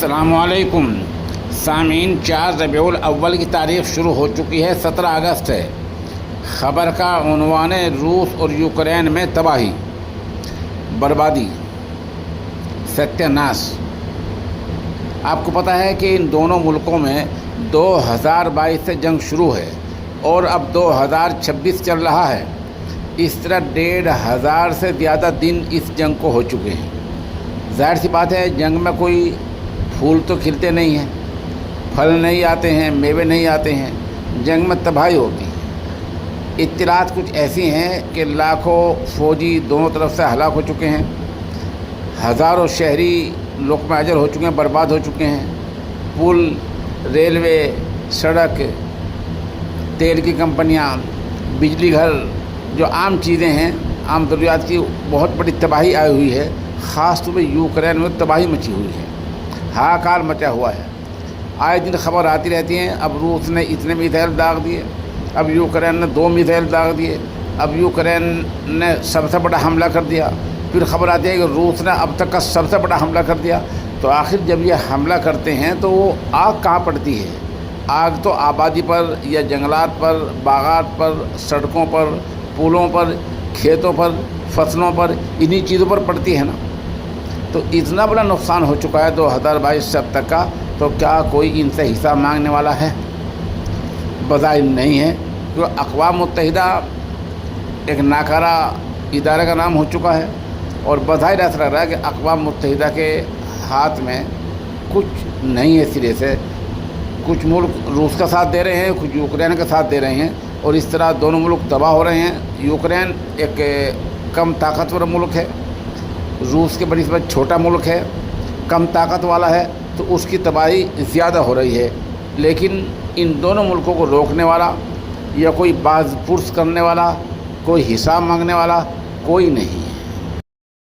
السلام علیکم سامعین، 4 ربیع الاول کی تاریخ شروع ہو چکی ہے، 17 اگست ہے۔ خبر کا عنوان ہے روس اور یوکرین میں تباہی، بربادی، ستیہ ناش۔ آپ کو پتہ ہے کہ ان دونوں ملکوں میں 2022 سے جنگ شروع ہے اور اب 2026 چل رہا ہے۔ اس طرح 1500 سے زیادہ دن اس جنگ کو ہو چکے ہیں۔ ظاہر سی بات ہے، جنگ میں کوئی پھول تو کھلتے نہیں ہیں، پھل نہیں آتے ہیں، میوے نہیں آتے ہیں، جنگ میں تباہی ہوتی ہے۔ اطلاعات کچھ ایسی ہیں کہ لاکھوں فوجی دونوں طرف سے ہلاک ہو چکے ہیں، ہزاروں شہری لقمہ اجر ہو چکے ہیں، برباد ہو چکے ہیں۔ پل، ریلوے، سڑک، تیل کی کمپنیاں، بجلی گھر، جو عام چیزیں ہیں، عام ضروریات کی بہت بڑی تباہی آئی ہوئی ہے۔ خاص طور پہ یوکرین میں تباہی مچی ہوئی ہے، ہاکار مچا ہوا ہے۔ آئے دن خبر آتی رہتی ہیں، اب روس نے اتنے میزائل داغ دیے، اب یوکرین نے 2 میزائل داغ دیے، اب یوکرین نے سب سے بڑا حملہ کر دیا، پھر خبر آتی ہے کہ روس نے اب تک کا سب سے بڑا حملہ کر دیا۔ تو آخر جب یہ حملہ کرتے ہیں تو وہ آگ کہاں پڑتی ہے؟ آگ تو آبادی پر یا جنگلات پر، باغات پر، سڑکوں پر، پلوں پر، کھیتوں پر، فصلوں پر، انہی چیزوں پر پڑتی ہے نا۔ تو اتنا بڑا نقصان ہو چکا ہے 2022 سے اب تک کا، تو کیا کوئی ان سے حساب مانگنے والا ہے؟ بظاہر نہیں ہے، کیونکہ اقوام متحدہ ایک ناکارہ ادارے کا نام ہو چکا ہے، اور بظاہر ایسا لگ رہا ہے کہ اقوام متحدہ کے ہاتھ میں کچھ نہیں ہے سرے سے۔ کچھ ملک روس کا ساتھ دے رہے ہیں، کچھ یوکرین کا ساتھ دے رہے ہیں، اور اس طرح دونوں ملک تباہ ہو رہے ہیں۔ یوکرین ایک کم طاقتور ملک ہے، روس کے بنسبت چھوٹا ملک ہے، کم طاقت والا ہے، تو اس کی تباہی زیادہ ہو رہی ہے۔ لیکن ان دونوں ملکوں کو روکنے والا یا کوئی باز پرس کرنے والا، کوئی حساب مانگنے والا کوئی نہیں ہے۔